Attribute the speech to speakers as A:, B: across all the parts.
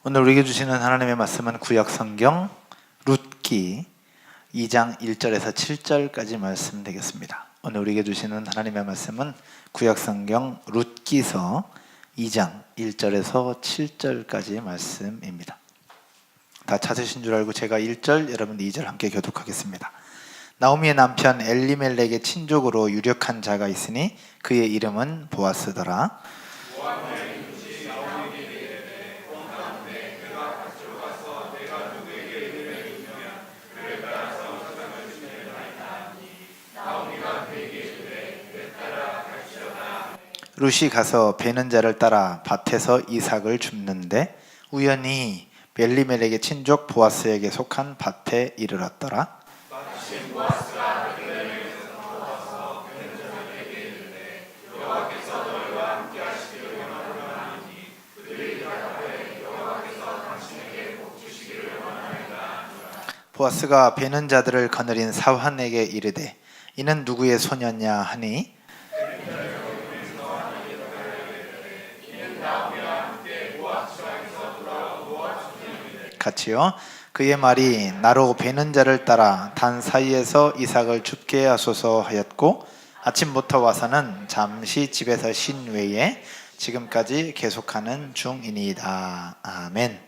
A: 오늘 우리에게 주시는 하나님의 말씀은 구약성경 룻기 2장 1절에서 7절까지 말씀 되겠습니다. 오늘 우리에게 주시는 하나님의 말씀은 구약성경 룻기서 2장 1절에서 7절까지 말씀입니다. 다 찾으신 줄 알고 제가 1절, 여러분 2절 함께 교독하겠습니다. 나오미의 남편 엘리멜렉의 친족으로 유력한 자가 있으니 그의 이름은 보아스더라. 룻이 가서 베는 자를 따라 밭에서 이삭을 줍는데 우연히 엘리멜렉의 친족 보아스에게 속한 밭에 이르렀더라. 마침 보아스가 베들레헴에서 나와서 베는 자를 베게 이르되 여호와께서 너희와 함께 하시기를 원하노니 그들이 대답하되 여호와께서 당신에게 복 주시기를 원하나이다. 보아스가 베는 자들을 거느린 사환에게 이르되 이는 누구의 소녀냐 하니 같이요. 그의 말이 나로 베는 자를 따라 단 사이에서 이삭을 줍게 하소서 하였고 아침부터 와서는 잠시 집에서 쉰 외에 지금까지 계속하는 중이니이다. 아멘.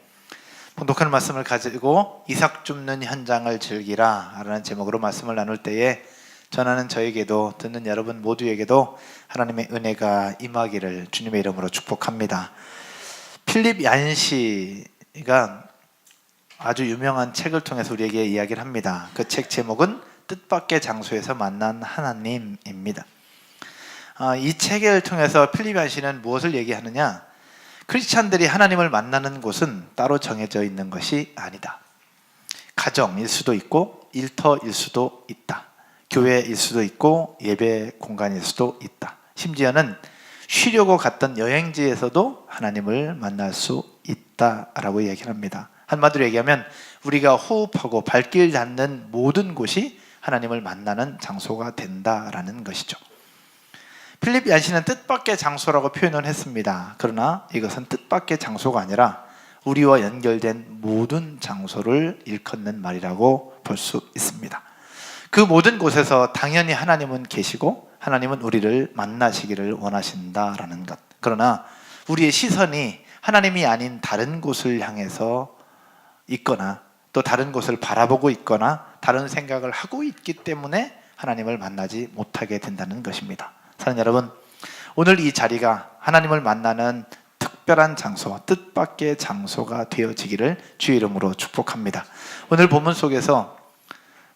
A: 본독하는 말씀을 가지고 이삭 줍는 현장을 즐기라 라는 제목으로 말씀을 나눌 때에 전하는 저에게도 듣는 여러분 모두에게도 하나님의 은혜가 임하기를 주님의 이름으로 축복합니다. 필립 얀시가 아주 유명한 책을 통해서 우리에게 이야기를 합니다. 그 책 제목은 뜻밖의 장소에서 만난 하나님입니다. 이 책을 통해서 필립 얀시는 무엇을 얘기하느냐? 크리스찬들이 하나님을 만나는 곳은 따로 정해져 있는 것이 아니다. 가정일 수도 있고 일터일 수도 있다. 교회일 수도 있고 예배 공간일 수도 있다. 심지어는 쉬려고 갔던 여행지에서도 하나님을 만날 수 있다라고 얘기를 합니다. 한마디로 얘기하면 우리가 호흡하고 발길 닿는 모든 곳이 하나님을 만나는 장소가 된다라는 것이죠. 필립 얀시는 뜻밖의 장소라고 표현을 했습니다. 그러나 이것은 뜻밖의 장소가 아니라 우리와 연결된 모든 장소를 일컫는 말이라고 볼 수 있습니다. 그 모든 곳에서 당연히 하나님은 계시고 하나님은 우리를 만나시기를 원하신다라는 것. 그러나 우리의 시선이 하나님이 아닌 다른 곳을 향해서 있거나 또 다른 곳을 바라보고 있거나 다른 생각을 하고 있기 때문에 하나님을 만나지 못하게 된다는 것입니다. 사랑하는 여러분, 오늘 이 자리가 하나님을 만나는 특별한 장소, 뜻밖의 장소가 되어지기를 주의 이름으로 축복합니다. 오늘 본문 속에서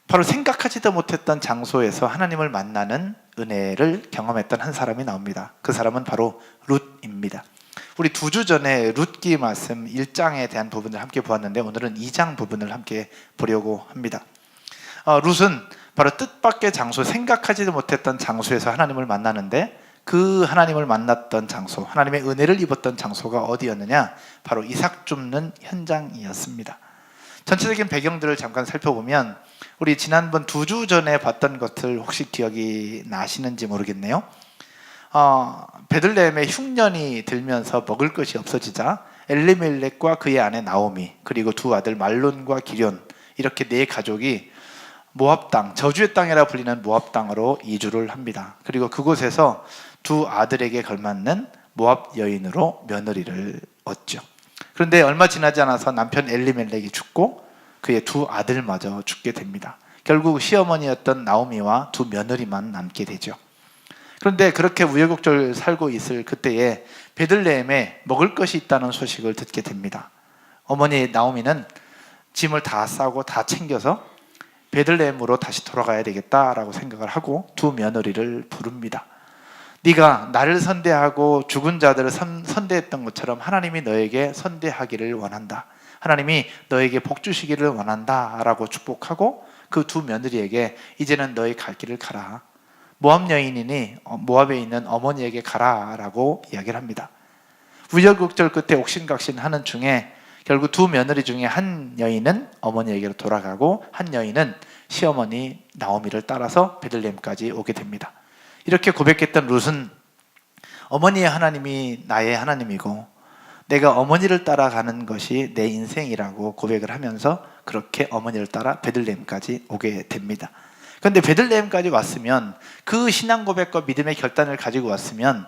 A: 바로 생각하지도 못했던 장소에서 하나님을 만나는 은혜를 경험했던 한 사람이 나옵니다. 그 사람은 바로 룻입니다. 우리 2주 전에 룻기 말씀 1장에 대한 부분을 함께 보았는데 오늘은 2장 부분을 함께 보려고 합니다. 룻은 바로 뜻밖의 장소, 생각하지도 못했던 장소에서 하나님을 만나는데 그 하나님을 만났던 장소, 하나님의 은혜를 입었던 장소가 어디였느냐? 바로 이삭 줍는 현장이었습니다. 전체적인 배경들을 잠깐 살펴보면 우리 지난번 2주 전에 봤던 것들 혹시 기억이 나시는지 모르겠네요. 베들레헴에 흉년이 들면서 먹을 것이 없어지자 엘리멜렉과 그의 아내 나오미 그리고 두 아들 말론과 기럨 이렇게 네 가족이 모압 땅, 저주의 땅이라 불리는 모압 땅으로 이주를 합니다. 그리고 그곳에서 두 아들에게 걸맞는 모압 여인으로 며느리를 얻죠. 그런데 얼마 지나지 않아서 남편 엘리멜렉이 죽고 그의 두 아들마저 죽게 됩니다. 결국 시어머니였던 나오미와 두 며느리만 남게 되죠. 그런데 그렇게 우여곡절 살고 있을 그때에 베들레헴에 먹을 것이 있다는 소식을 듣게 됩니다. 어머니 나오미는 짐을 다 싸고 다 챙겨서 베들레헴으로 다시 돌아가야 되겠다라고 생각을 하고 두 며느리를 부릅니다. 네가 나를 선대하고 죽은 자들을 선대했던 것처럼 하나님이 너에게 선대하기를 원한다. 하나님이 너에게 복 주시기를 원한다 라고 축복하고 그 두 며느리에게 이제는 너희 갈 길을 가라. 모압 여인이니 모압에 있는 어머니에게 가라 라고 이야기를 합니다. 우여곡절 끝에 옥신각신 하는 중에 결국 두 며느리 중에 한 여인은 어머니에게로 돌아가고 한 여인은 시어머니 나오미를 따라서 베들레헴까지 오게 됩니다. 이렇게 고백했던 룻은 어머니의 하나님이 나의 하나님이고 내가 어머니를 따라가는 것이 내 인생이라고 고백을 하면서 그렇게 어머니를 따라 베들레헴까지 오게 됩니다. 그런데 베들레헴까지 왔으면, 그 신앙 고백과 믿음의 결단을 가지고 왔으면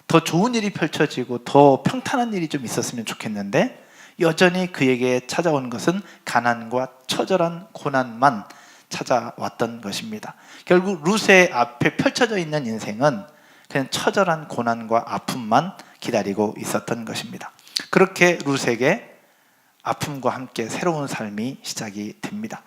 A: 더 좋은 일이 펼쳐지고 더 평탄한 일이 좀 있었으면 좋겠는데, 여전히 그에게 찾아온 것은 가난과 처절한 고난만 찾아왔던 것입니다. 결국 룻의 앞에 펼쳐져 있는 인생은 그냥 처절한 고난과 아픔만 기다리고 있었던 것입니다. 그렇게 룻에게 아픔과 함께 새로운 삶이 시작이 됩니다.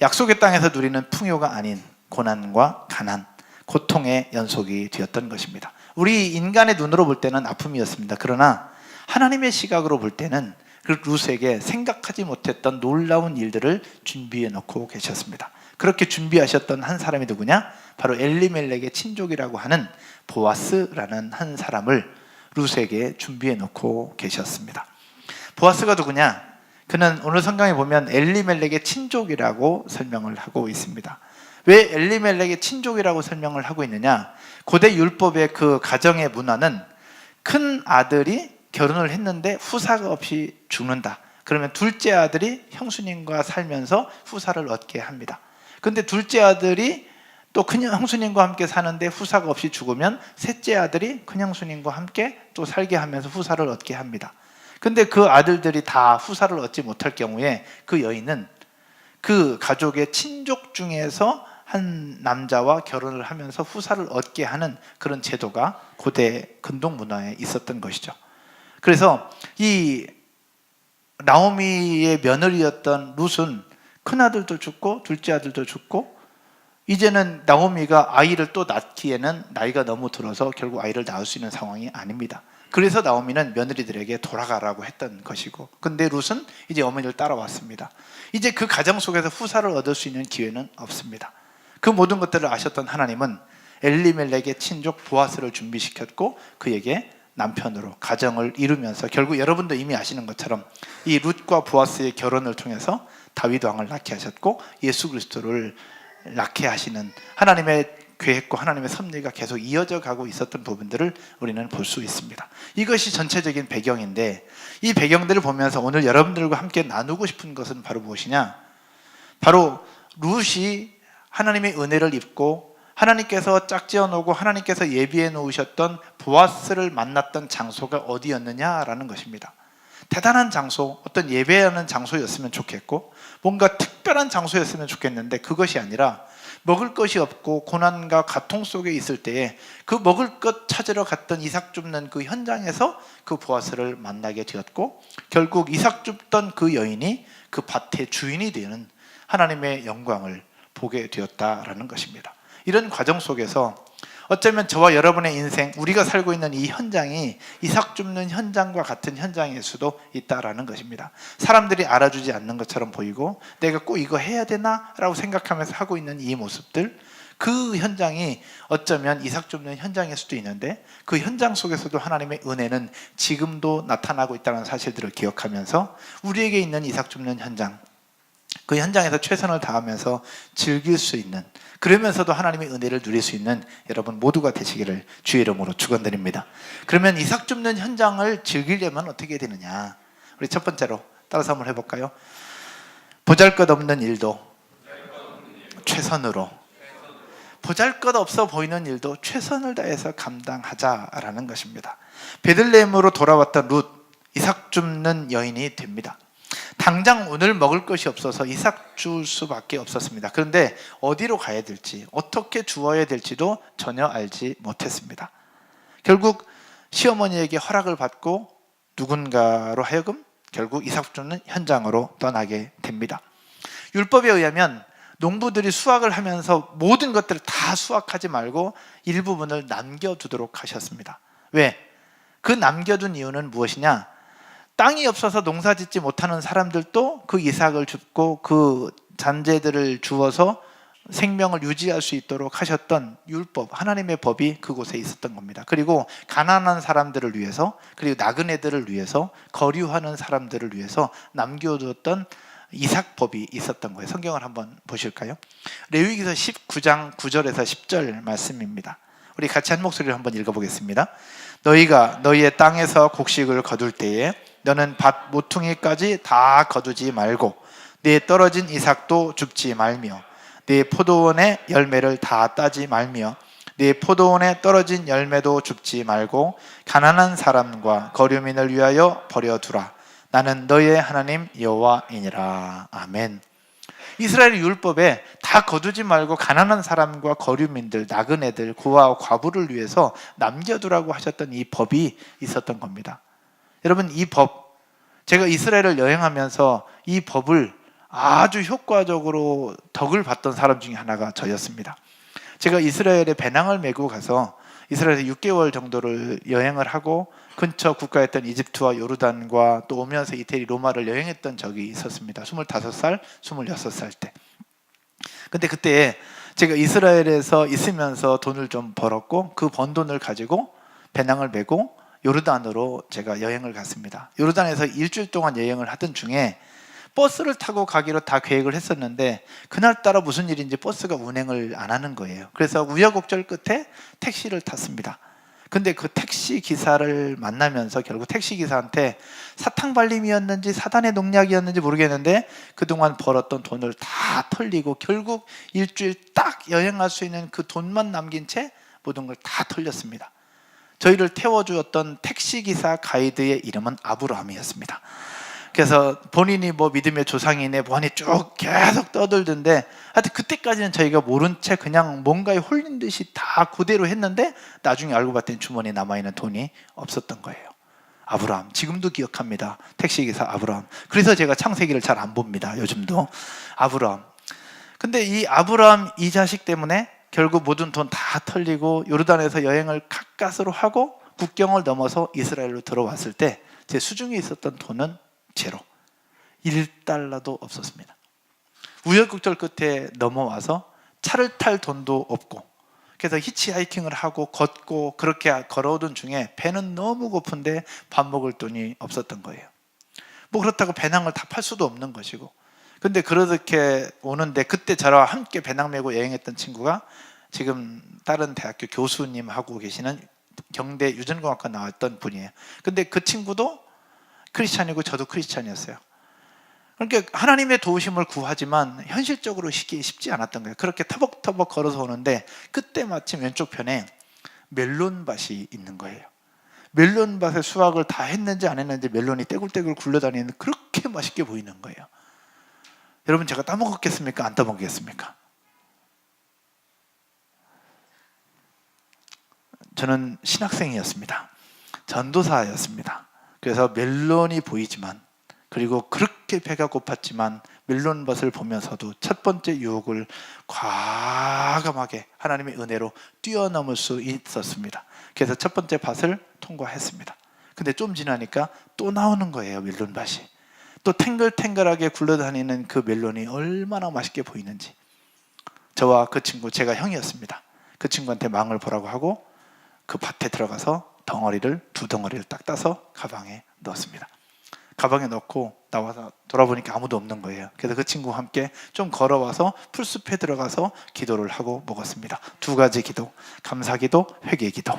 A: 약속의 땅에서 누리는 풍요가 아닌 고난과 가난, 고통의 연속이 되었던 것입니다. 우리 인간의 눈으로 볼 때는 아픔이었습니다. 그러나 하나님의 시각으로 볼 때는 그 룻에게 생각하지 못했던 놀라운 일들을 준비해 놓고 계셨습니다. 그렇게 준비하셨던 한 사람이 누구냐? 바로 엘리멜렉의 친족이라고 하는 보아스라는 한 사람을 룻에게 준비해 놓고 계셨습니다. 보아스가 누구냐? 그는 오늘 성경에 보면 엘리멜렉의 친족이라고 설명을 하고 있습니다. 왜 엘리멜렉의 친족이라고 설명을 하고 있느냐? 고대 율법의 그 가정의 문화는 큰 아들이 결혼을 했는데 후사가 없이 죽는다. 그러면 둘째 아들이 형수님과 살면서 후사를 얻게 합니다. 근데 둘째 아들이 또 큰 형수님과 함께 사는데 후사가 없이 죽으면 셋째 아들이 큰 형수님과 함께 또 살게 하면서 후사를 얻게 합니다. 근데 그 아들들이 다 후사를 얻지 못할 경우에 그 여인은 그 가족의 친족 중에서 한 남자와 결혼을 하면서 후사를 얻게 하는 그런 제도가 고대 근동 문화에 있었던 것이죠. 그래서 이 나오미의 며느리였던 룻은 큰아들도 죽고 둘째 아들도 죽고, 이제는 나오미가 아이를 또 낳기에는 나이가 너무 들어서 결국 아이를 낳을 수 있는 상황이 아닙니다. 그래서 나오미는 며느리들에게 돌아가라고 했던 것이고, 근데 룻은 이제 어머니를 따라왔습니다. 이제 그 가정 속에서 후사를 얻을 수 있는 기회는 없습니다. 그 모든 것들을 아셨던 하나님은 엘리멜렉의 친족 보아스를 준비시켰고 그에게 남편으로 가정을 이루면서, 결국 여러분도 이미 아시는 것처럼 이 룻과 보아스의 결혼을 통해서 다윗 왕을 낳게 하셨고 예수 그리스도를 낳게 하시는 하나님의 계획과 하나님의 섭리가 계속 이어져 가고 있었던 부분들을 우리는 볼 수 있습니다. 이것이 전체적인 배경인데, 이 배경들을 보면서 오늘 여러분들과 함께 나누고 싶은 것은 바로 무엇이냐? 바로 룻이 하나님의 은혜를 입고 하나님께서 짝지어 놓고 하나님께서 예비해 놓으셨던 보아스를 만났던 장소가 어디였느냐라는 것입니다. 대단한 장소, 어떤 예배하는 장소였으면 좋겠고 뭔가 특별한 장소였으면 좋겠는데, 그것이 아니라 먹을 것이 없고 고난과 고통 속에 있을 때에 그 먹을 것 찾으러 갔던 이삭 줍는 그 현장에서 그 보아스를 만나게 되었고, 결국 이삭 줍던 그 여인이 그 밭의 주인이 되는 하나님의 영광을 보게 되었다라는 것입니다. 이런 과정 속에서 어쩌면 저와 여러분의 인생, 우리가 살고 있는 이 현장이 이삭 줍는 현장과 같은 현장일 수도 있다라는 것입니다. 사람들이 알아주지 않는 것처럼 보이고 내가 꼭 이거 해야 되나? 라고 생각하면서 하고 있는 이 모습들, 그 현장이 어쩌면 이삭 줍는 현장일 수도 있는데, 그 현장 속에서도 하나님의 은혜는 지금도 나타나고 있다는 사실들을 기억하면서 우리에게 있는 이삭 줍는 현장, 그 현장에서 최선을 다하면서 즐길 수 있는, 그러면서도 하나님의 은혜를 누릴 수 있는 여러분 모두가 되시기를 주의 이름으로 축원드립니다. 그러면 이삭 줍는 현장을 즐기려면 어떻게 되느냐? 우리 첫 번째로 따라서 한번 해볼까요? 보잘것없는 일도 최선으로, 보잘것없어 보이는 일도 최선을 다해서 감당하자라는 것입니다. 베들레헴으로 돌아왔던 룻, 이삭 줍는 여인이 됩니다. 당장 오늘 먹을 것이 없어서 이삭 줄 수밖에 없었습니다. 그런데 어디로 가야 될지, 어떻게 주어야 될지도 전혀 알지 못했습니다. 결국 시어머니에게 허락을 받고 누군가로 하여금 결국 이삭 줍는 현장으로 떠나게 됩니다. 율법에 의하면 농부들이 수확을 하면서 모든 것들을 다 수확하지 말고 일부분을 남겨두도록 하셨습니다. 왜? 그 남겨둔 이유는 무엇이냐? 땅이 없어서 농사 짓지 못하는 사람들도 그 이삭을 줍고 그 잔재들을 주어서 생명을 유지할 수 있도록 하셨던 율법, 하나님의 법이 그곳에 있었던 겁니다. 그리고 가난한 사람들을 위해서, 그리고 나그네들을 위해서, 거류하는 사람들을 위해서 남겨두었던 이삭법이 있었던 거예요. 성경을 한번 보실까요? 레위기서 19장 9절에서 10절 말씀입니다. 우리 같이 한 목소리로 한번 읽어보겠습니다. 너희가 너희의 땅에서 곡식을 거둘 때에 너는 밭 모퉁이까지 다 거두지 말고 네 떨어진 이삭도 줍지 말며 네 포도원의 열매를 다 따지 말며 네 포도원에 떨어진 열매도 줍지 말고 가난한 사람과 거류민을 위하여 버려두라. 나는 너의 하나님 여호와이니라. 아멘. 이스라엘 율법에 다 거두지 말고 가난한 사람과 거류민들, 나그네들, 고아와 과부를 위해서 남겨두라고 하셨던 이 법이 있었던 겁니다. 여러분, 이 법, 제가 이스라엘을 여행하면서 이 법을 아주 효과적으로 덕을 봤던 사람 중에 하나가 저였습니다. 제가 이스라엘에 배낭을 메고 가서 이스라엘에서 6개월 정도를 여행을 하고 근처 국가였던 이집트와 요르단과 또 오면서 이태리 로마를 여행했던 적이 있었습니다. 25살, 26살 때. 근데 그때 제가 이스라엘에서 있으면서 돈을 좀 벌었고 그 번 돈을 가지고 배낭을 메고 요르단으로 제가 여행을 갔습니다. 요르단에서 일주일 동안 여행을 하던 중에 버스를 타고 가기로 다 계획을 했었는데 그날따라 무슨 일인지 버스가 운행을 안 하는 거예요. 그래서 우여곡절 끝에 택시를 탔습니다. 근데 그 택시 기사를 만나면서 결국 택시 기사한테 사탕 발림이었는지 사단의 농약이었는지 모르겠는데 그동안 벌었던 돈을 다 털리고 결국 일주일 딱 여행할 수 있는 그 돈만 남긴 채 모든 걸 다 털렸습니다. 저희를 태워주었던 택시기사 가이드의 이름은 아브라함이었습니다. 그래서 본인이 뭐 믿음의 조상이네 뭐하니 쭉 계속 떠들던데 하여튼 그때까지는 저희가 모른 채 그냥 뭔가에 홀린 듯이 다 그대로 했는데 나중에 알고 봤더니 주머니에 남아있는 돈이 없었던 거예요. 아브라함, 지금도 기억합니다. 택시기사 아브라함. 그래서 제가 창세기를 잘 안 봅니다. 요즘도. 아브라함. 근데 이 아브라함 이 자식 때문에 결국 모든 돈 다 털리고 요르단에서 여행을 가까스로 하고 국경을 넘어서 이스라엘로 들어왔을 때 제 수중에 있었던 돈은 제로, 1달러도 없었습니다. 우여곡절 끝에 넘어와서 차를 탈 돈도 없고 그래서 히치하이킹을 하고 걷고 그렇게 걸어오던 중에 배는 너무 고픈데 밥 먹을 돈이 없었던 거예요. 뭐 그렇다고 배낭을 다 팔 수도 없는 것이고 근데 그렇게 오는데 그때 저와 함께 배낭 메고 여행했던 친구가 지금 다른 대학교 교수님 하고 계시는 경대 유전공학과 나왔던 분이에요. 근데 그 친구도 크리스찬이고 저도 크리스찬이었어요. 그러니까 하나님의 도우심을 구하지만 현실적으로 쉽지 않았던 거예요. 그렇게 터벅터벅 걸어서 오는데 그때 마침 왼쪽 편에 멜론밭이 있는 거예요. 멜론밭에 수확을 다 했는지 안 했는지 멜론이 떼굴떼굴 굴러다니는 그렇게 맛있게 보이는 거예요. 여러분 제가 따먹었겠습니까? 안 따먹겠습니까? 저는 신학생이었습니다. 전도사였습니다. 그래서 멜론이 보이지만 그리고 그렇게 배가 고팠지만 멜론밭을 보면서도 첫 번째 유혹을 과감하게 하나님의 은혜로 뛰어넘을 수 있었습니다. 그래서 첫 번째 밭을 통과했습니다. 근데 좀 지나니까 또 나오는 거예요. 멜론밭이. 또 탱글탱글하게 굴러다니는 그 멜론이 얼마나 맛있게 보이는지. 저와 그 친구, 제가 형이었습니다. 그 친구한테 망을 보라고 하고 그 밭에 들어가서 두 덩어리를 딱 따서 가방에 넣었습니다. 가방에 넣고 나와서 돌아보니까 아무도 없는 거예요. 그래서 그 친구와 함께 좀 걸어와서 풀숲에 들어가서 기도를 하고 먹었습니다. 2가지 기도, 감사기도, 회개기도.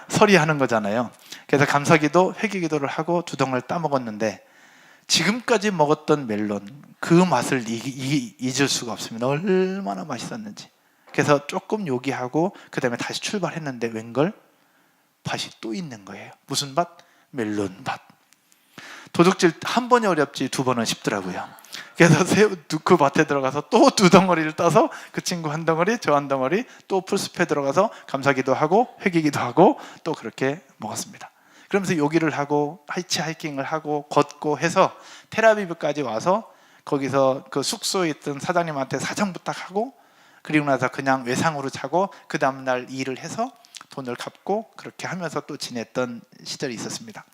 A: 서리하는 거잖아요. 그래서 감사기도, 회개기도를 하고 2덩어리를 따먹었는데 지금까지 먹었던 멜론 그 맛을 잊을 수가 없습니다. 얼마나 맛있었는지. 그래서 조금 요기하고 그 다음에 다시 출발했는데 웬걸? 밭이 또 있는 거예요. 무슨 밭? 멜론밭. 도둑질 한 번이 어렵지 2번은 쉽더라고요. 그래서 그 밭에 들어가서 또 2덩어리를 따서 그 친구 한 덩어리, 저 한 덩어리 또 풀숲에 들어가서 감사기도 하고 회개기도 하고 또 그렇게 먹었습니다. 그러면서 요기를 하고 히치하이킹을 하고 걷고 해서 텔아비브까지 와서 거기서 그 숙소에 있던 사장님한테 사정 부탁하고 그리고 나서 그냥 외상으로 자고 그 다음날 일을 해서 돈을 갚고 그렇게 하면서 또 지냈던 시절이 있었습니다.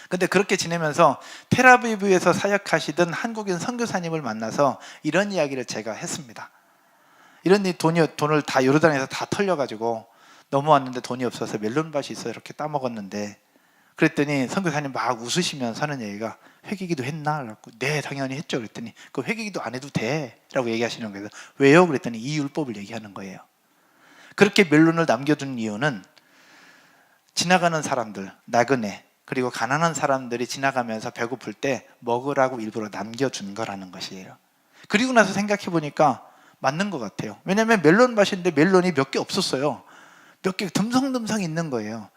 A: 근데 그렇게 지내면서 텔아비브에서 사역하시던 한국인 선교사님을 만나서 이런 이야기를 제가 했습니다. 이런 돈을 다 요르단에서 다 털려가지고 넘어왔는데 돈이 없어서 멜론밭이 있어 이렇게 따먹었는데 그랬더니 선교사님 막 웃으시면서 하는 얘기가 회개기도 했나? 그래갖고 네 당연히 했죠. 그랬더니 그 회개기도 안 해도 돼 라고 얘기하시는 거예요. 왜요? 그랬더니 이 율법을 얘기하는 거예요. 그렇게 멜론을 남겨둔 이유는 지나가는 사람들, 나그네, 그리고 가난한 사람들이 지나가면서 배고플 때 먹으라고 일부러 남겨준 거라는 것이에요. 그리고 나서 생각해 보니까 맞는 것 같아요. 왜냐하면 멜론 밭인데 멜론이 몇 개 없었어요. 몇 개 듬성듬성 있는 거예요.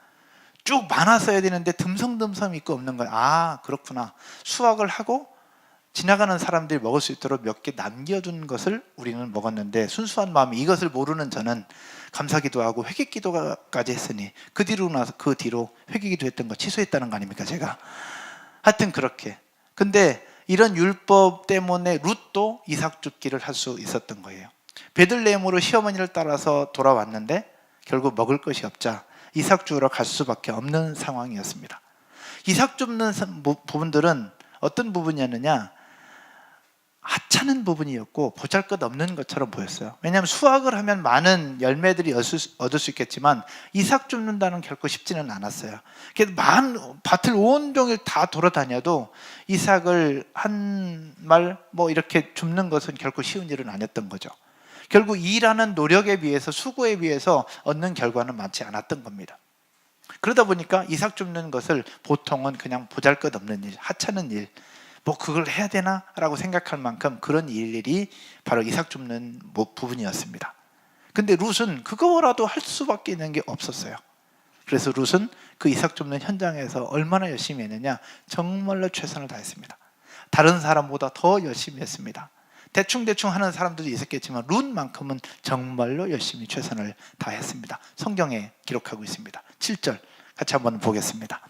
A: 쭉 많았어야 되는데 듬성듬성 있고 없는 거예요. 아, 그렇구나. 수확을 하고 지나가는 사람들이 먹을 수 있도록 몇 개 남겨둔 것을 우리는 먹었는데, 순수한 마음이 이것을 모르는 저는 감사기도 하고 회개기도까지 했으니 그 뒤로 회개기도 했던 거 취소했다는 거 아닙니까 제가. 하여튼 그렇게. 근데 이런 율법 때문에 룻도 이삭 줍기를 할 수 있었던 거예요. 베들레헴으로 시어머니를 따라서 돌아왔는데 결국 먹을 것이 없자 이삭 주우러 갈 수밖에 없는 상황이었습니다. 이삭 줍는 부분들은 어떤 부분이었느냐, 하찮은 부분이었고 보잘것없는 것처럼 보였어요. 왜냐하면 수확을 하면 많은 열매들이 얻을 수 있겠지만 이삭 줍는다는 결코 쉽지는 않았어요. 그래서 밭을 온종일 다 돌아다녀도 이삭을 한 말 이렇게 줍는 것은 결코 쉬운 일은 아니었던 거죠. 결국 일하는 노력에 비해서, 수고에 비해서 얻는 결과는 많지 않았던 겁니다. 그러다 보니까 이삭 줍는 것을 보통은 그냥 보잘것없는 일, 하찮은 일, 그걸 해야 되나? 라고 생각할 만큼 그런 일들이 바로 이삭 줍는 부분이었습니다. 근데 룻은 그거라도 할 수밖에 있는 게 없었어요. 그래서 룻은 그 이삭 줍는 현장에서 얼마나 열심히 했느냐, 정말로 최선을 다했습니다. 다른 사람보다 더 열심히 했습니다. 대충대충 하는 사람들도 있었겠지만 룻만큼은 정말로 열심히 최선을 다했습니다. 성경에 기록하고 있습니다. 7절 같이 한번 보겠습니다.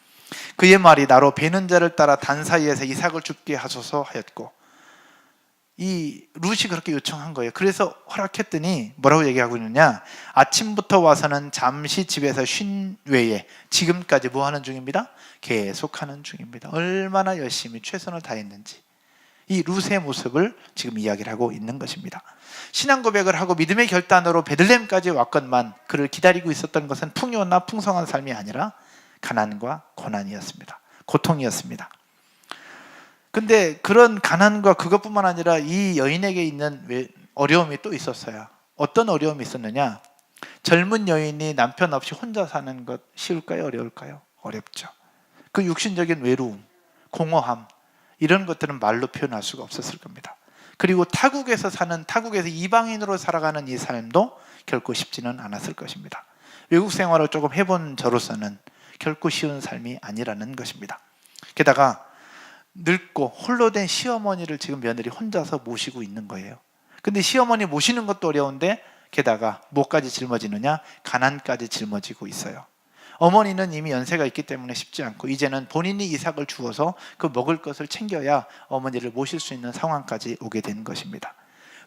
A: 그의 말이 나로 베는 자를 따라 단 사이에서 이삭을 줍게 하소서 하였고, 이 룻이 그렇게 요청한 거예요. 그래서 허락했더니 뭐라고 얘기하고 있느냐, 아침부터 와서는 잠시 집에서 쉰 외에 지금까지 뭐 하는 중입니다? 계속하는 중입니다. 얼마나 열심히 최선을 다했는지, 이 룻의 모습을 지금 이야기를 하고 있는 것입니다. 신앙 고백을 하고 믿음의 결단으로 베들레헴까지 왔건만 그를 기다리고 있었던 것은 풍요나 풍성한 삶이 아니라 가난과 고난이었습니다. 고통이었습니다. 근데 그런 가난과 그것뿐만 아니라 이 여인에게 있는 어려움이 또 있었어요. 어떤 어려움이 있었느냐, 젊은 여인이 남편 없이 혼자 사는 것 쉬울까요? 어려울까요? 어렵죠. 그 육신적인 외로움, 공허함, 이런 것들은 말로 표현할 수가 없었을 겁니다. 그리고 타국에서 이방인으로 살아가는 이 삶도 결코 쉽지는 않았을 것입니다. 외국 생활을 조금 해본 저로서는 결코 쉬운 삶이 아니라는 것입니다. 게다가 늙고 홀로 된 시어머니를 지금 며느리 혼자서 모시고 있는 거예요. 근데 시어머니 모시는 것도 어려운데 게다가 뭐까지 짊어지느냐, 가난까지 짊어지고 있어요. 어머니는 이미 연세가 있기 때문에 쉽지 않고 이제는 본인이 이삭을 주어서 그 먹을 것을 챙겨야 어머니를 모실 수 있는 상황까지 오게 된 것입니다.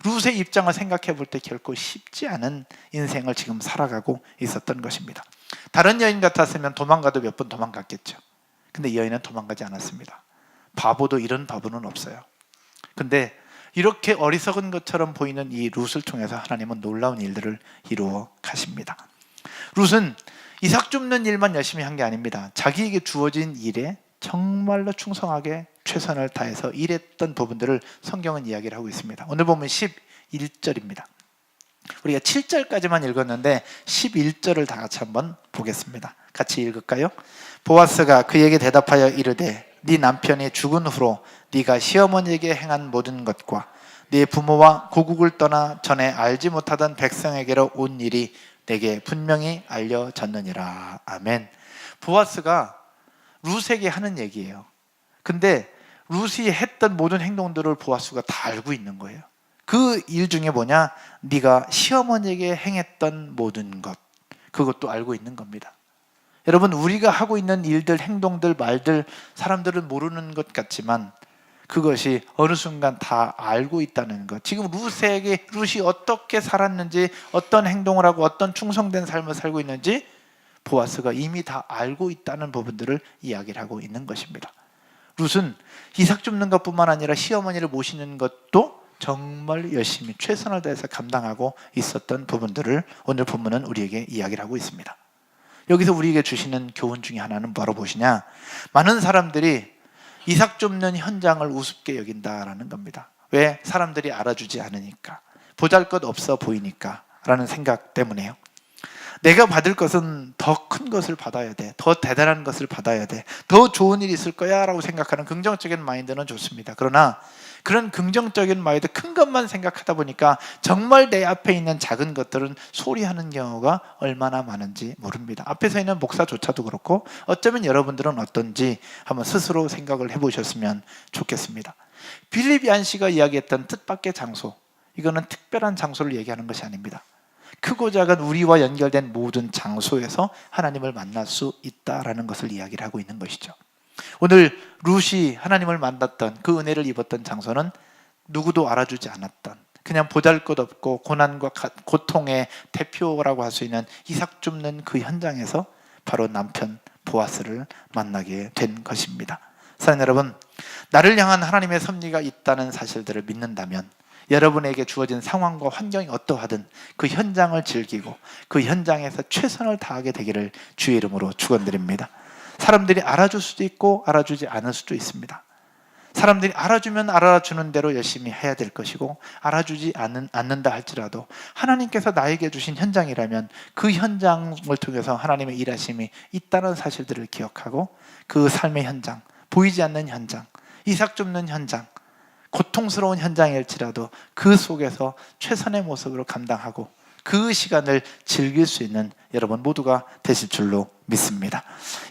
A: 룻의 입장을 생각해 볼 때 결코 쉽지 않은 인생을 지금 살아가고 있었던 것입니다. 다른 여인 같았으면 도망가도 몇 번 도망갔겠죠. 근데 이 여인은 도망가지 않았습니다. 바보도 이런 바보는 없어요. 근데 이렇게 어리석은 것처럼 보이는 이 룻을 통해서 하나님은 놀라운 일들을 이루어 가십니다. 룻은 이삭 줍는 일만 열심히 한 게 아닙니다. 자기에게 주어진 일에 정말로 충성하게 최선을 다해서 일했던 부분들을 성경은 이야기를 하고 있습니다. 오늘 보면 11절입니다. 우리가 7절까지만 읽었는데 11절을 다 같이 한번 보겠습니다. 같이 읽을까요? 보아스가 그에게 대답하여 이르되 네 남편이 죽은 후로 네가 시어머니에게 행한 모든 것과 네 부모와 고국을 떠나 전에 알지 못하던 백성에게로 온 일이 내게 분명히 알려졌느니라. 아멘. 보아스가 룻에게 하는 얘기예요. 근데 룻이 했던 모든 행동들을 보아스가 다 알고 있는 거예요. 그 일 중에 뭐냐? 네가 시어머니에게 행했던 모든 것, 그것도 알고 있는 겁니다. 여러분, 우리가 하고 있는 일들, 행동들, 말들, 사람들은 모르는 것 같지만 그것이 어느 순간 다 알고 있다는 것. 지금 룻이 어떻게 살았는지, 어떤 행동을 하고 어떤 충성된 삶을 살고 있는지 보아스가 이미 다 알고 있다는 부분들을 이야기를 하고 있는 것입니다. 룻은 이삭 줍는 것뿐만 아니라 시어머니를 모시는 것도 정말 열심히 최선을 다해서 감당하고 있었던 부분들을 오늘 본문은 우리에게 이야기를 하고 있습니다. 여기서 우리에게 주시는 교훈 중에 하나는 바로 무엇이냐? 많은 사람들이 이삭 줍는 현장을 우습게 여긴다라는 겁니다. 왜? 사람들이 알아주지 않으니까, 보잘것 없어 보이니까 라는 생각 때문에요. 내가 받을 것은 더 큰 것을 받아야 돼. 더 대단한 것을 받아야 돼. 더 좋은 일이 있을 거야 라고 생각하는 긍정적인 마인드는 좋습니다. 그러나 그런 긍정적인 마인드, 큰 것만 생각하다 보니까 정말 내 앞에 있는 작은 것들은 소리하는 경우가 얼마나 많은지 모릅니다. 앞에서 있는 목사조차도 그렇고 어쩌면 여러분들은 어떤지 한번 스스로 생각을 해보셨으면 좋겠습니다. 빌립 얀시가 이야기했던 뜻밖의 장소, 이거는 특별한 장소를 얘기하는 것이 아닙니다. 크고 작은 우리와 연결된 모든 장소에서 하나님을 만날 수 있다라는 것을 이야기를 하고 있는 것이죠. 오늘 룻이 하나님을 만났던 그 은혜를 입었던 장소는 누구도 알아주지 않았던, 그냥 보잘것없고 고난과 고통의 대표라고 할 수 있는 이삭 줍는 그 현장에서 바로 남편 보아스를 만나게 된 것입니다. 사랑하는 여러분, 나를 향한 하나님의 섭리가 있다는 사실들을 믿는다면 여러분에게 주어진 상황과 환경이 어떠하든 그 현장을 즐기고 그 현장에서 최선을 다하게 되기를 주의 이름으로 축원드립니다. 사람들이 알아줄 수도 있고 알아주지 않을 수도 있습니다. 사람들이 알아주면 알아주는 대로 열심히 해야 될 것이고, 알아주지 않는다 할지라도 하나님께서 나에게 주신 현장이라면 그 현장을 통해서 하나님의 일하심이 있다는 사실들을 기억하고, 그 삶의 현장, 보이지 않는 현장, 이삭 줍는 현장, 고통스러운 현장일지라도 그 속에서 최선의 모습으로 감당하고 그 시간을 즐길 수 있는 여러분 모두가 되실 줄로 믿습니다.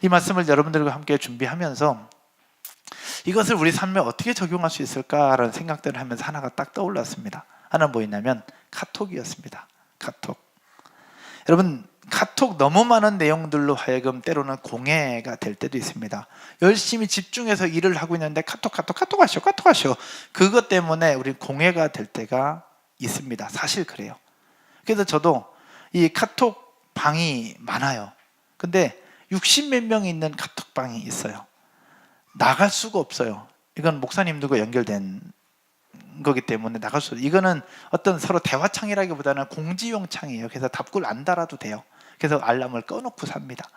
A: 이 말씀을 여러분들과 함께 준비하면서 이것을 우리 삶에 어떻게 적용할 수 있을까라는 생각들을 하면서 하나가 딱 떠올랐습니다. 하나는 뭐였냐면 카톡이었습니다. 카톡. 여러분, 카톡 너무 많은 내용들로 하여금 때로는 공해가 될 때도 있습니다. 열심히 집중해서 일을 하고 있는데 카톡 하시오. 그것 때문에 우리 공해가 될 때가 있습니다. 사실 그래요. 그래서 저도 이 카톡 방이 많아요. 근데 60몇 명이 있는 카톡 방이 있어요. 나갈 수가 없어요. 이건 목사님들과 연결된 거기 때문에 나갈 수 없어요. 이거는 어떤 서로 대화창이라기보다는 공지용 창이에요. 그래서 답글 안 달아도 돼요. 그래서 알람을 꺼놓고 삽니다.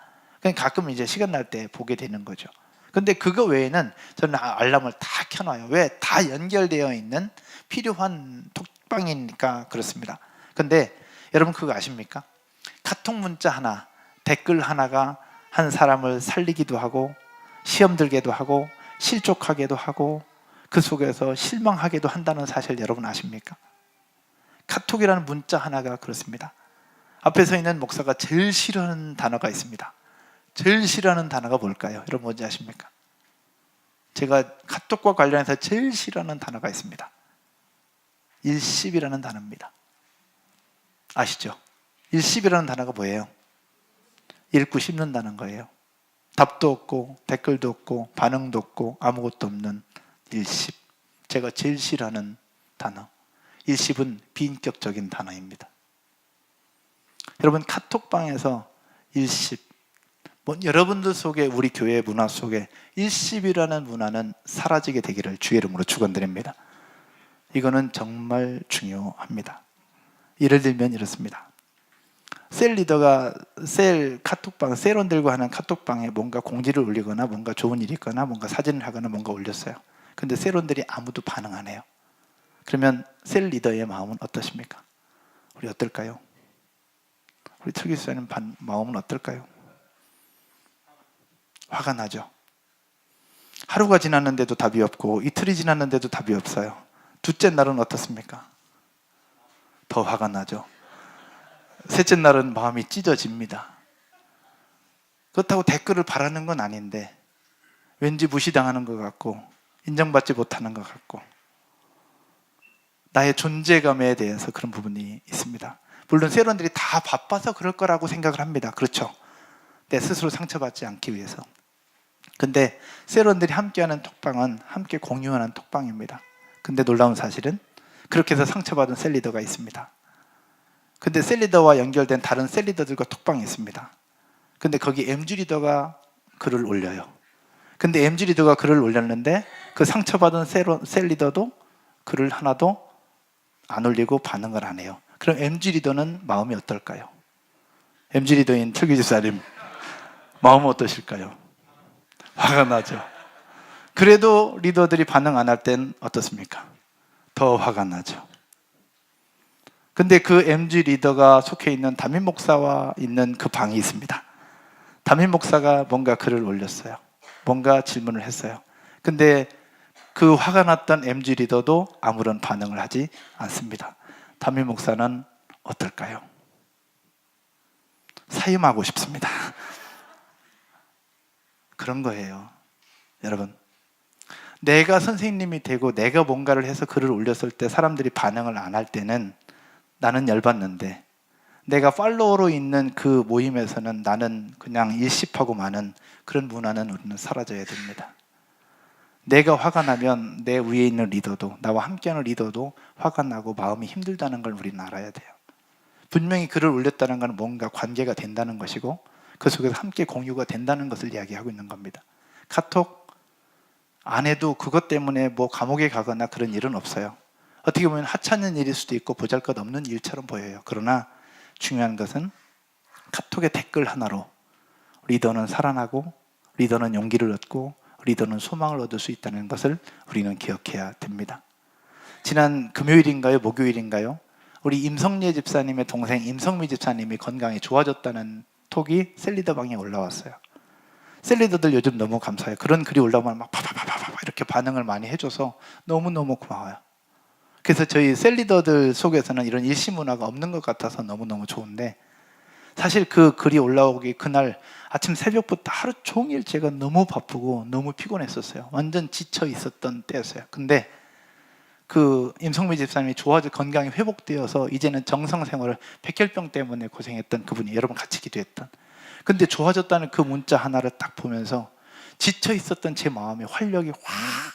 A: 그냥 가끔 이제 시간 날 때 보게 되는 거죠. 근데 그거 외에는 저는 알람을 다 켜놔요. 왜? 다 연결되어 있는 필요한 톡방이니까 그렇습니다. 근데 여러분 그거 아십니까? 카톡 문자 하나, 댓글 하나가 한 사람을 살리기도 하고 시험 들게도 하고 실족하게도 하고 그 속에서 실망하게도 한다는 사실 여러분 아십니까? 카톡이라는 문자 하나가 그렇습니다. 앞에 서 있는 목사가 제일 싫어하는 단어가 있습니다. 제일 싫어하는 단어가 뭘까요? 여러분 뭔지 아십니까? 제가 카톡과 관련해서 제일 싫어하는 단어가 있습니다. 일십이라는 단어입니다. 아시죠? 일십이라는 단어가 뭐예요? 읽고 씹는다는 거예요. 답도 없고 댓글도 없고 반응도 없고 아무것도 없는 일십. 제가 제일 싫어하는 단어. 일십은 비인격적인 단어입니다. 여러분 카톡방에서 일십, 여러분들 속에, 우리 교회 문화 속에 일십이라는 문화는 사라지게 되기를 주의 이름으로 축원드립니다. 이거는 정말 중요합니다. 예를 들면 이렇습니다. 셀 리더가 카톡방, 셀원들과 하는 카톡방에 뭔가 공지를 올리거나 뭔가 좋은 일이 있거나 뭔가 사진을 하거나 뭔가 올렸어요. 근데 셀원들이 아무도 반응 안 해요. 그러면 셀 리더의 마음은 어떠십니까? 우리 어떨까요? 우리 특기수사님 마음은 어떨까요? 화가 나죠. 하루가 지났는데도 답이 없고 이틀이 지났는데도 답이 없어요. 둘째 날은 어떻습니까? 더 화가 나죠. 셋째 날은 마음이 찢어집니다. 그렇다고 댓글을 바라는 건 아닌데 왠지 무시당하는 것 같고 인정받지 못하는 것 같고 나의 존재감에 대해서 그런 부분이 있습니다. 물론 세론들이 다 바빠서 그럴 거라고 생각을 합니다. 그렇죠. 내 스스로 상처받지 않기 위해서. 근데 세론들이 함께하는 톡방은 함께 공유하는 톡방입니다. 근데 놀라운 사실은 그렇게 해서 상처받은 셀리더가 있습니다. 근데 셀리더와 연결된 다른 셀리더들과 톡방이 있습니다. 근데 거기 MG 리더가 글을 올려요. 근데 MG 리더가 글을 올렸는데 그 상처받은 셀리더도 글을 하나도 안 올리고 반응을 안 해요. 그럼 MG 리더는 마음이 어떨까요? MG 리더인 철기 집사님 마음은 어떠실까요? 화가 나죠. 그래도 리더들이 반응 안 할 땐 어떻습니까? 더 화가 나죠.
B: 근데 그 MG 리더가 속해 있는 담임 목사와 있는 그 방이 있습니다. 담임 목사가 뭔가 글을 올렸어요. 뭔가 질문을 했어요. 근데 그 화가 났던 MG 리더도 아무런 반응을 하지 않습니다. 담임 목사는 어떨까요? 사임하고 싶습니다. 그런 거예요. 여러분, 내가 선생님이 되고 내가 뭔가를 해서 글을 올렸을 때 사람들이 반응을 안 할 때는 나는 열받는데, 내가 팔로워로 있는 그 모임에서는 나는 그냥 일십하고 마는 그런 문화는 우리는 사라져야 됩니다. 내가 화가 나면 내 위에 있는 리더도, 나와 함께하는 리더도 화가 나고 마음이 힘들다는 걸 우리는 알아야 돼요. 분명히 글을 올렸다는 건 뭔가 관계가 된다는 것이고, 그 속에서 함께 공유가 된다는 것을 이야기하고 있는 겁니다. 카톡 안 해도 그것 때문에 뭐 감옥에 가거나 그런 일은 없어요. 어떻게 보면 하찮은 일일 수도 있고 보잘것없는 일처럼 보여요. 그러나 중요한 것은 카톡의 댓글 하나로 리더는 살아나고, 리더는 용기를 얻고, 리더는 소망을 얻을 수 있다는 것을 우리는 기억해야 됩니다. 지난 금요일인가요? 목요일인가요? 우리 임성례 집사님의 동생 임성미 집사님이 건강이 좋아졌다는 톡이 셀리더방에 올라왔어요. 셀리더들 요즘 너무 감사해요. 그런 글이 올라오면 막 파파파파파 이렇게 반응을 많이 해줘서 너무너무 고마워요. 그래서 저희 셀리더들 속에서는 이런 일시 문화가 없는 것 같아서 너무너무 좋은데, 사실 그 글이 올라오기 그날 아침 새벽부터 하루 종일 제가 너무 바쁘고 너무 피곤했었어요. 완전 지쳐 있었던 때였어요. 근데 그 임성미 집사님이 좋아져 건강이 회복되어서 이제는 정상생활을, 백혈병 때문에 고생했던 그분이, 여러분 같이 기도했던, 근데 좋아졌다는 그 문자 하나를 딱 보면서 지쳐 있었던 제 마음에 활력이 확,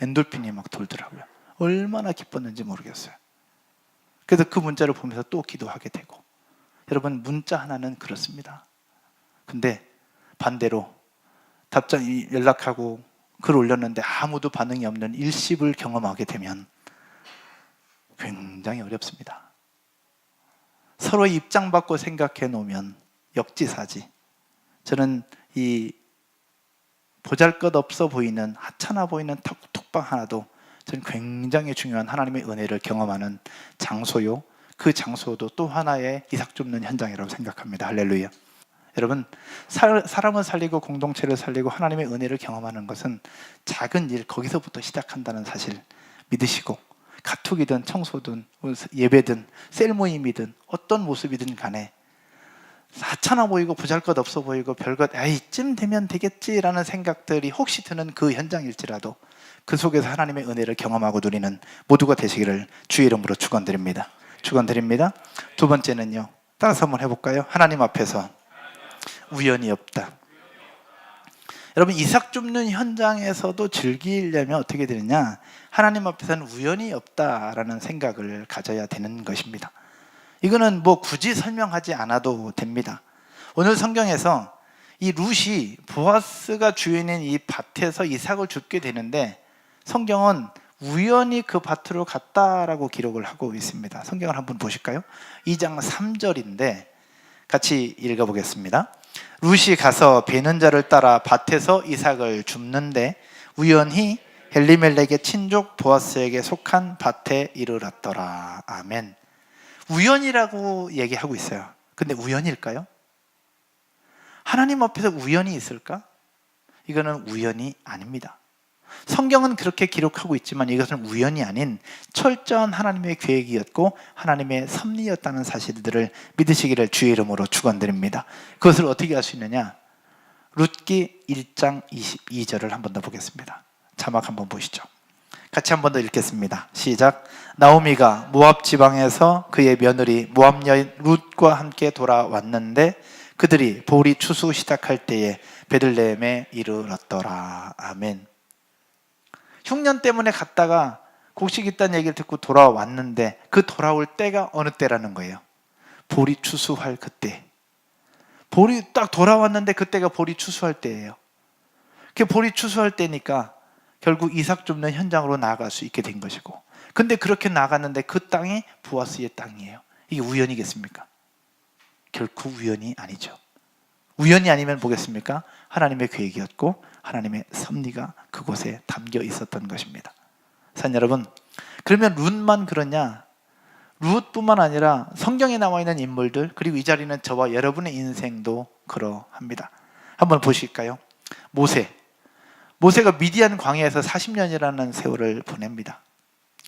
B: 엔돌핀이 막 돌더라고요. 얼마나 기뻤는지 모르겠어요. 그래서 그 문자를 보면서 또 기도하게 되고. 여러분, 문자 하나는 그렇습니다. 근데 반대로 답장 연락하고 글 올렸는데 아무도 반응이 없는 일십을 경험하게 되면 굉장히 어렵습니다. 서로 입장 바꿔 생각해 놓으면 역지사지. 저는 이 보잘것없어 보이는, 하찮아 보이는 톡방 하나도 저는 굉장히 중요한 하나님의 은혜를 경험하는 장소요, 그 장소도 또 하나의 이삭 줍는 현장이라고 생각합니다. 할렐루야. 여러분, 사람을 살리고 공동체를 살리고 하나님의 은혜를 경험하는 것은 작은 일, 거기서부터 시작한다는 사실 믿으시고, 카톡이든 청소든 예배든 셀 모임이든 어떤 모습이든 간에 하찮아 보이고 보잘것없어 보이고 별것 이쯤 되면 되겠지라는 생각들이 혹시 드는 그 현장일지라도 그 속에서 하나님의 은혜를 경험하고 누리는 모두가 되시기를 주의 이름으로 축원드립니다. 축원드립니다. 두 번째는요, 따라서 한번 해볼까요? 하나님 앞에서 우연이 없다. 여러분, 이삭 줍는 현장에서도 즐기려면 어떻게 되느냐? 하나님 앞에서는 우연이 없다라는 생각을 가져야 되는 것입니다. 이거는 뭐 굳이 설명하지 않아도 됩니다. 오늘 성경에서 이 룻이 보아스가 주인인 이 밭에서 이삭을 줍게 되는데, 성경은 우연히 그 밭으로 갔다라고 기록을 하고 있습니다. 성경을 한번 보실까요? 2장 3절인데 같이 읽어보겠습니다. 룻이 가서 베는 자를 따라 밭에서 이삭을 줍는데 우연히 엘리멜렉의 친족 보아스에게 속한 밭에 이르렀더라. 아멘. 우연이라고 얘기하고 있어요. 근데 우연일까요? 하나님 앞에서 우연이 있을까? 이거는 우연이 아닙니다. 성경은 그렇게 기록하고 있지만 이것은 우연이 아닌 철저한 하나님의 계획이었고 하나님의 섭리였다는 사실들을 믿으시기를 주의 이름으로 축원드립니다. 그것을 어떻게 알 수 있느냐? 룻기 1장 22절을 한 번 더 보겠습니다. 자막 한번 보시죠. 같이 한 번 더 읽겠습니다. 시작. 나오미가 모압 지방에서 그의 며느리 모압 여인 룻과 함께 돌아왔는데 그들이 보리 추수 시작할 때에 베들레헴에 이르렀더라. 아멘. 흉년 때문에 갔다가 곡식 있다는 얘기를 듣고 돌아왔는데 그 돌아올 때가 어느 때라는 거예요? 보리 추수할 그때. 보리 딱 돌아왔는데 그때가 보리 추수할 때예요. 그 보리 추수할 때니까 결국 이삭 줍는 현장으로 나아갈 수 있게 된 것이고, 근데 그렇게 나갔는데 그 땅이 보아스의 땅이에요. 이게 우연이겠습니까? 결코 우연이 아니죠. 우연이 아니면 뭐겠습니까? 하나님의 계획이었고 하나님의 섭리가 그곳에 담겨 있었던 것입니다. 산 여러분, 그러면 룻만 그러냐? 룻뿐만 아니라 성경에 나와 있는 인물들, 그리고 이 자리는 저와 여러분의 인생도 그러합니다. 한번 보실까요? 모세가 미디안 광야에서 40년이라는 세월을 보냅니다.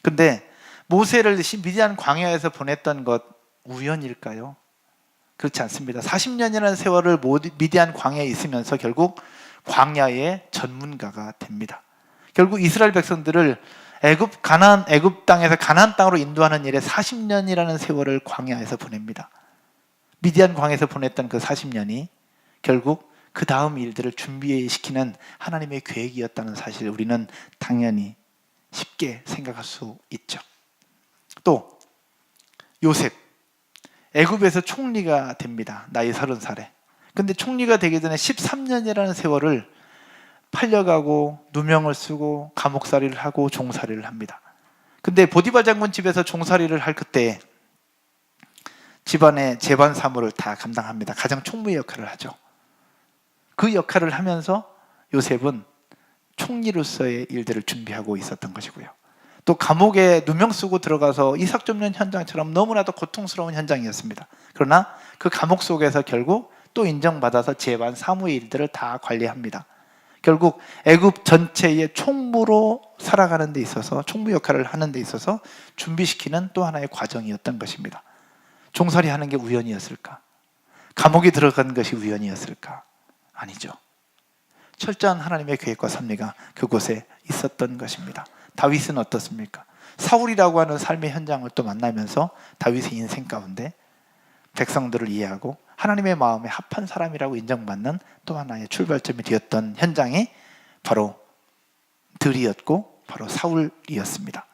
B: 근데 모세를 미디안 광야에서 보냈던 것 우연일까요? 그렇지 않습니다. 40년이라는 세월을 미디안 광야에 있으면서 결국 광야의 전문가가 됩니다. 결국 이스라엘 백성들을 애굽 땅에서 가나안 땅으로 인도하는 일에 40년이라는 세월을 광야에서 보냅니다. 미디안 광야에서 보냈던 그 40년이 결국 그 다음 일들을 준비시키는 하나님의 계획이었다는 사실을 우리는 당연히 쉽게 생각할 수 있죠. 또 요셉, 애굽에서 총리가 됩니다. 나이 30살에. 근데 총리가 되기 전에 13년이라는 세월을 팔려가고 누명을 쓰고 감옥살이를 하고 종살이를 합니다. 근데 보디발 장군 집에서 종살이를 할 그때 집안의 재반 사무를 다 감당합니다. 가장 총무의 역할을 하죠. 그 역할을 하면서 요셉은 총리로서의 일들을 준비하고 있었던 것이고요. 또 감옥에 누명 쓰고 들어가서 이삭 줍는 현장처럼 너무나도 고통스러운 현장이었습니다. 그러나 그 감옥 속에서 결국 또 인정받아서 재반 사무의 일들을 다 관리합니다. 결국 애굽 전체의 총무로 살아가는 데 있어서, 총무 역할을 하는 데 있어서 준비시키는 또 하나의 과정이었던 것입니다. 종살이 하는 게 우연이었을까? 감옥에 들어간 것이 우연이었을까? 아니죠. 철저한 하나님의 계획과 섭리가 그곳에 있었던 것입니다. 다윗은 어떻습니까? 사울이라고 하는 삶의 현장을 또 만나면서 다윗의 인생 가운데 백성들을 이해하고 하나님의 마음에 합한 사람이라고 인정받는 또 하나의 출발점이 되었던 현장이 바로 들이었고 바로 사울이었습니다.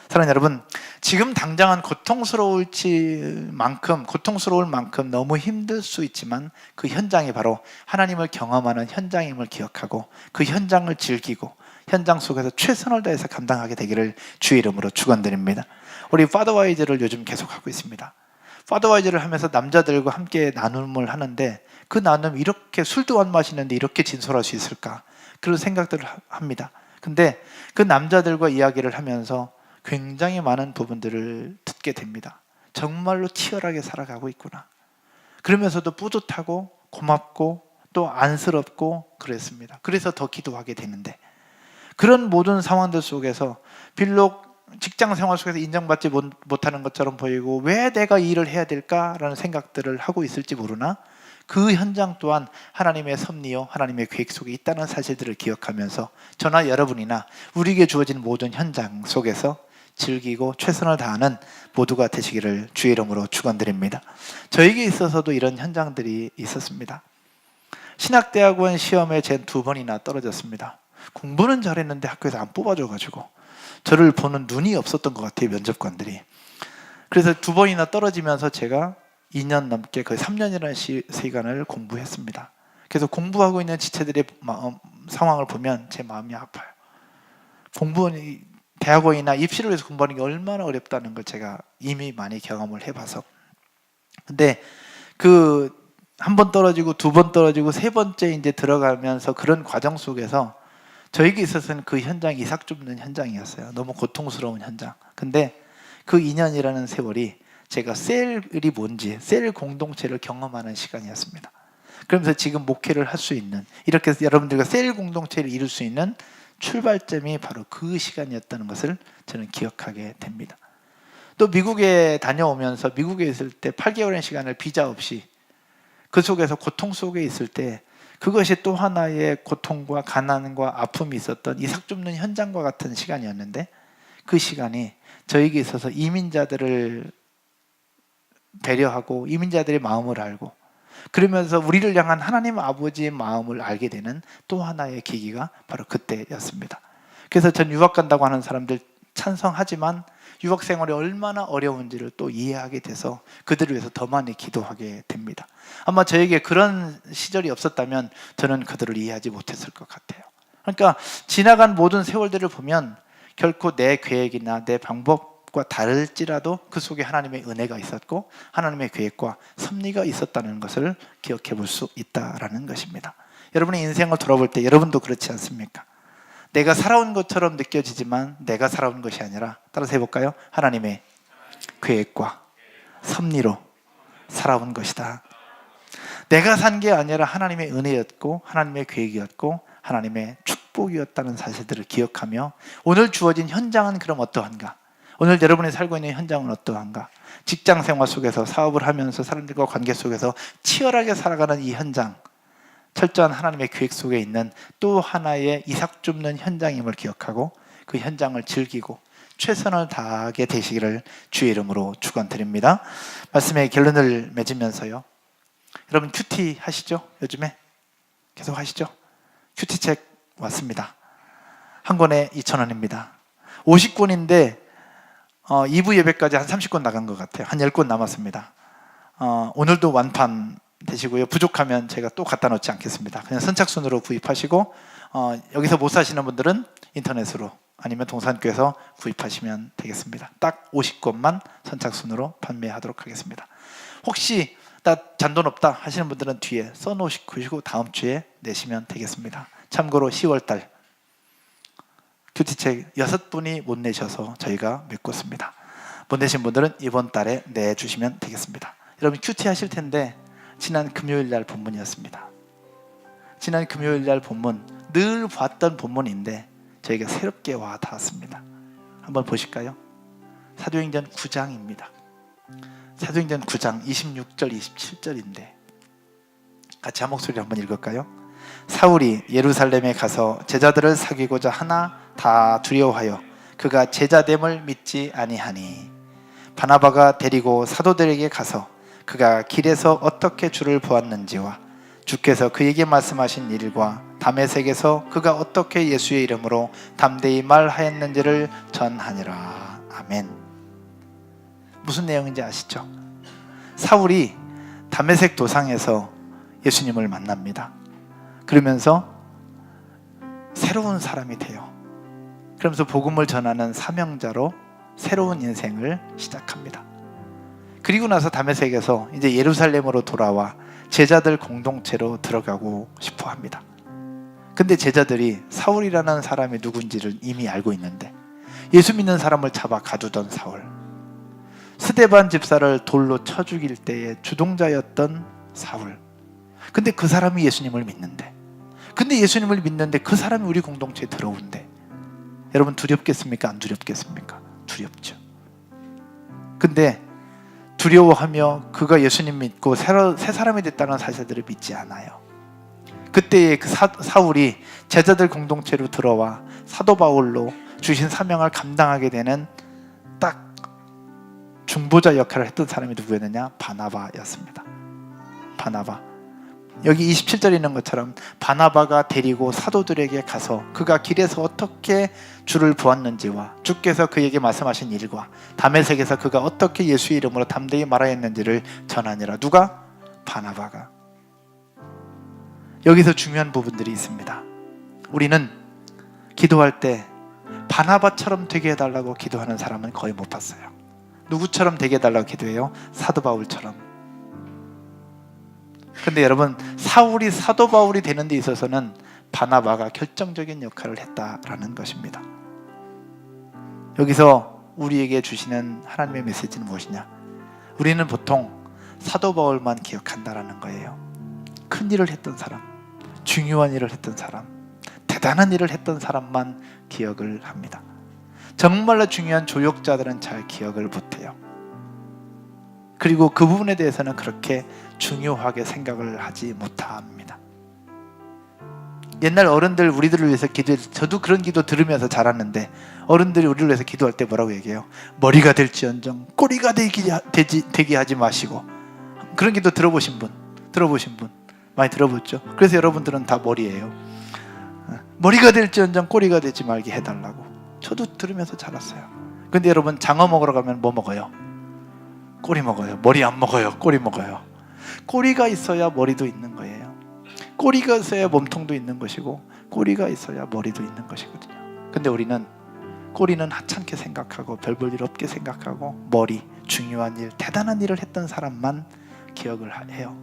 B: 사랑하는 여러분, 지금 당장은 고통스러울 만큼 너무 힘들 수 있지만 그 현장이 바로 하나님을 경험하는 현장임을 기억하고 그 현장을 즐기고 현장 속에서 최선을 다해서 감당하게 되기를 주의 이름으로 축원드립니다. 우리 파더와이즈를 요즘 계속하고 있습니다. 파더와이즈를 하면서 남자들과 함께 나눔을 하는데 그 나눔 이렇게 술도 안 마시는데 이렇게 진솔할 수 있을까? 그런 생각들을 합니다. 근데 그 남자들과 이야기를 하면서 굉장히 많은 부분들을 듣게 됩니다. 정말로 치열하게 살아가고 있구나. 그러면서도 뿌듯하고 고맙고 또 안쓰럽고 그랬습니다. 그래서 더 기도하게 되는데 그런 모든 상황들 속에서 비록 직장 생활 속에서 인정받지 못하는 것처럼 보이고 왜 내가 이 일을 해야 될까라는 생각들을 하고 있을지 모르나 그 현장 또한 하나님의 섭리요 하나님의 계획 속에 있다는 사실들을 기억하면서 저나 여러분이나 우리에게 주어진 모든 현장 속에서 즐기고 최선을 다하는 모두가 되시기를 주의 이름으로 축원드립니다. 저에게 있어서도 이런 현장들이 있었습니다. 신학대학원 시험에 제 2번이나 떨어졌습니다. 공부는 잘했는데 학교에서 안 뽑아줘가지고 저를 보는 눈이 없었던 것 같아요, 면접관들이. 그래서 2번이나 떨어지면서 제가 2년 넘게 거의 3년이라는 시간을 공부했습니다. 그래서 공부하고 있는 지체들의 상황을 보면 제 마음이 아파요. 공부는 대학원이나 입시를 위해서 공부하는 게 얼마나 어렵다는 걸 제가 이미 많이 경험을 해봐서. 근데 그 한 번 떨어지고 2번 떨어지고 3번째 이제 들어가면서 그런 과정 속에서 저에게 있어서는 그 현장이 이삭 줍는 현장이었어요. 너무 고통스러운 현장. 근데 그 2년이라는 세월이 제가 셀이 뭔지, 셀 공동체를 경험하는 시간이었습니다. 그러면서 지금 목회를 할 수 있는, 이렇게 해서 여러분들과 셀 공동체를 이룰 수 있는 출발점이 바로 그 시간이었다는 것을 저는 기억하게 됩니다. 또 미국에 다녀오면서 미국에 있을 때 8개월의 시간을 비자 없이 그 속에서 고통 속에 있을 때 그것이 또 하나의 고통과 가난과 아픔이 있었던 이삭 줍는 현장과 같은 시간이었는데 그 시간이 저에게 있어서 이민자들을 배려하고 이민자들의 마음을 알고 그러면서 우리를 향한 하나님 아버지의 마음을 알게 되는 또 하나의 계기가 바로 그때였습니다. 그래서 전 유학 간다고 하는 사람들 찬성하지만 유학 생활이 얼마나 어려운지를 또 이해하게 돼서 그들을 위해서 더 많이 기도하게 됩니다. 아마 저에게 그런 시절이 없었다면 저는 그들을 이해하지 못했을 것 같아요. 그러니까 지나간 모든 세월들을 보면 결코 내 계획이나 내 방법과 다를지라도 그 속에 하나님의 은혜가 있었고 하나님의 계획과 섭리가 있었다는 것을 기억해 볼 수 있다는 것입니다. 여러분의 인생을 돌아볼 때 여러분도 그렇지 않습니까? 내가 살아온 것처럼 느껴지지만 내가 살아온 것이 아니라 따라서 해볼까요? 하나님의 계획과 섭리로 살아온 것이다. 내가 산 게 아니라 하나님의 은혜였고 하나님의 계획이었고 하나님의 축복이었다는 사실들을 기억하며 오늘 주어진 현장은 그럼 어떠한가? 오늘 여러분이 살고 있는 현장은 어떠한가? 직장 생활 속에서 사업을 하면서 사람들과 관계 속에서 치열하게 살아가는 이 현장, 철저한 하나님의 계획 속에 있는 또 하나의 이삭 줍는 현장임을 기억하고 그 현장을 즐기고 최선을 다하게 되시기를 주의 이름으로 축원드립니다. 말씀의 결론을 맺으면서요, 여러분 큐티 하시죠? 요즘에 계속 하시죠? 큐티책 왔습니다. 한 권에 2,000원입니다. 50권인데 2부 예배까지 한 30권 나간 것 같아요. 한 10권 남았습니다. 오늘도 완판 되시고요. 부족하면 제가 또 갖다 놓지 않겠습니다. 그냥 선착순으로 구입하시고 여기서 못 사시는 분들은 인터넷으로 아니면 동산교에서 구입하시면 되겠습니다. 딱 50권만 선착순으로 판매하도록 하겠습니다. 혹시 나 잔돈 없다 하시는 분들은 뒤에 써놓으시고 다음 주에 내시면 되겠습니다. 참고로 10월달 큐티책 6분이 못 내셔서 저희가 메꿨습니다. 못 내신 분들은 이번 달에 내주시면 되겠습니다. 여러분 큐티 하실 텐데 지난 금요일 날 본문이었습니다. 지난 금요일 날 본문, 늘 봤던 본문인데 저희가 새롭게 와 닿았습니다. 한번 보실까요? 사도행전 9장입니다. 사도행전 9장 26절 27절인데 같이 한 목소리로 한번 읽을까요? 사울이 예루살렘에 가서 제자들을 사귀고자 하나 다 두려워하여 그가 제자됨을 믿지 아니하니 바나바가 데리고 사도들에게 가서 그가 길에서 어떻게 주를 보았는지와 주께서 그에게 말씀하신 일과 다메섹에서 그가 어떻게 예수의 이름으로 담대히 말하였는지를 전하니라. 아멘. 무슨 내용인지 아시죠? 사울이 다메섹 도상에서 예수님을 만납니다. 그러면서 새로운 사람이 돼요. 그러면서 복음을 전하는 사명자로 새로운 인생을 시작합니다. 그리고 나서 다메섹에서 이제 예루살렘으로 돌아와 제자들 공동체로 들어가고 싶어 합니다. 근데 제자들이 사울이라는 사람이 누군지를 이미 알고 있는데 예수 믿는 사람을 잡아 가두던 사울, 스데반 집사를 돌로 쳐 죽일 때의 주동자였던 사울, 근데 그 사람이 예수님을 믿는데 그 사람이 우리 공동체에 들어온대. 여러분 두렵겠습니까? 안 두렵겠습니까? 두렵죠. 근데 두려워하며 그가 예수님 믿고 새 사람이 됐다는 사실들을 믿지 않아요. 그때의 그 사울이 제자들 공동체로 들어와 사도 바울로 주신 사명을 감당하게 되는 딱 중보자 역할을 했던 사람이 누구였느냐? 바나바였습니다. 바나바. 여기 27절에 있는 것처럼 바나바가 데리고 사도들에게 가서 그가 길에서 어떻게 주를 보았는지와 주께서 그에게 말씀하신 일과 다메섹에서 그가 어떻게 예수의 이름으로 담대히 말하였는지를 전하니라. 누가? 바나바가. 여기서 중요한 부분들이 있습니다. 우리는 기도할 때 바나바처럼 되게 해달라고 기도하는 사람은 거의 못 봤어요. 누구처럼 되게 해달라고 기도해요? 사도 바울처럼. 근데 여러분 사울이 사도 바울이 되는 데 있어서는 바나바가 결정적인 역할을 했다라는 것입니다. 여기서 우리에게 주시는 하나님의 메시지는 무엇이냐? 우리는 보통 사도 바울만 기억한다라는 거예요. 큰 일을 했던 사람, 중요한 일을 했던 사람, 대단한 일을 했던 사람만 기억을 합니다. 정말로 중요한 조력자들은 잘 기억을 못해요. 그리고 그 부분에 대해서는 그렇게 중요하게 생각을 하지 못합니다. 옛날 어른들 우리들을 위해서 기도해서 저도 그런 기도 들으면서 자랐는데 어른들이 우리를 위해서 기도할 때 뭐라고 얘기해요? 머리가 될지언정 꼬리가 되게 하지 마시고. 그런 기도 들어보신 분 많이 들어봤죠? 그래서 여러분들은 다 머리예요. 머리가 될지언정 꼬리가 되지 말게 해달라고. 저도 들으면서 자랐어요. 근데 여러분 장어 먹으러 가면 뭐 먹어요? 꼬리 먹어요. 머리 안 먹어요. 꼬리 먹어요. 꼬리가 있어야 머리도 있는 거예요. 꼬리가 있어야 몸통도 있는 것이고 꼬리가 있어야 머리도 있는 것이거든요. 근데 우리는 꼬리는 하찮게 생각하고 별 볼 일 없게 생각하고 머리, 중요한 일, 대단한 일을 했던 사람만 기억을 해요.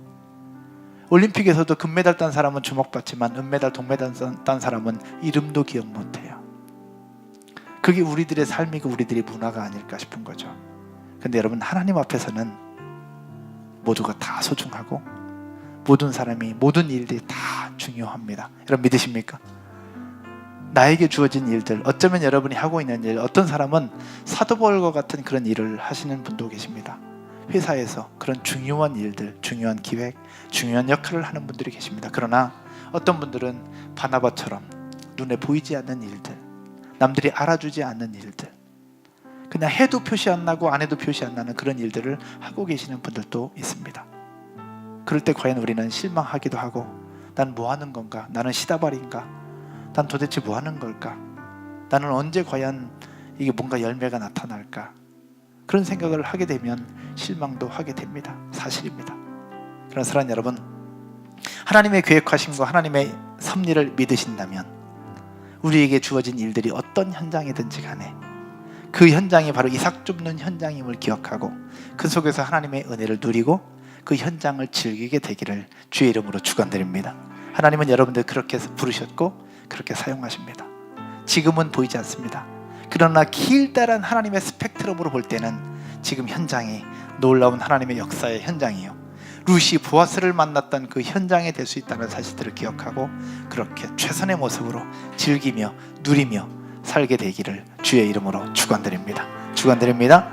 B: 올림픽에서도 금메달 딴 사람은 주목받지만 은메달, 동메달 딴 사람은 이름도 기억 못해요. 그게 우리들의 삶이고 우리들의 문화가 아닐까 싶은 거죠. 근데 여러분, 하나님 앞에서는 모두가 다 소중하고 모든 사람이, 모든 일들이 다 중요합니다. 여러분 믿으십니까? 나에게 주어진 일들, 어쩌면 여러분이 하고 있는 일, 어떤 사람은 사도 바울과 같은 그런 일을 하시는 분도 계십니다. 회사에서 그런 중요한 일들, 중요한 기획, 중요한 역할을 하는 분들이 계십니다. 그러나 어떤 분들은 바나바처럼 눈에 보이지 않는 일들, 남들이 알아주지 않는 일들, 그냥 해도 표시 안 나고 안 해도 표시 안 나는 그런 일들을 하고 계시는 분들도 있습니다. 그럴 때 과연 우리는 실망하기도 하고, 난 뭐 하는 건가? 나는 시다발인가? 난 도대체 뭐 하는 걸까? 나는 언제 과연 이게 뭔가 열매가 나타날까? 그런 생각을 하게 되면 실망도 하게 됩니다. 사실입니다. 그러나 사랑하는 여러분, 하나님의 계획하심과 하나님의 섭리를 믿으신다면 우리에게 주어진 일들이 어떤 현장이든지 간에 그 현장이 바로 이삭 줍는 현장임을 기억하고 그 속에서 하나님의 은혜를 누리고 그 현장을 즐기게 되기를 주의 이름으로 축원드립니다. 하나님은 여러분들 그렇게 부르셨고 그렇게 사용하십니다. 지금은 보이지 않습니다. 그러나 길다란 하나님의 스펙트럼으로 볼 때는 지금 현장이 놀라운 하나님의 역사의 현장이요, 루시 보아스를 만났던 그 현장이 될 수 있다는 사실들을 기억하고 그렇게 최선의 모습으로 즐기며 누리며 살게 되기를 주의 이름으로 축원드립니다. 축원드립니다.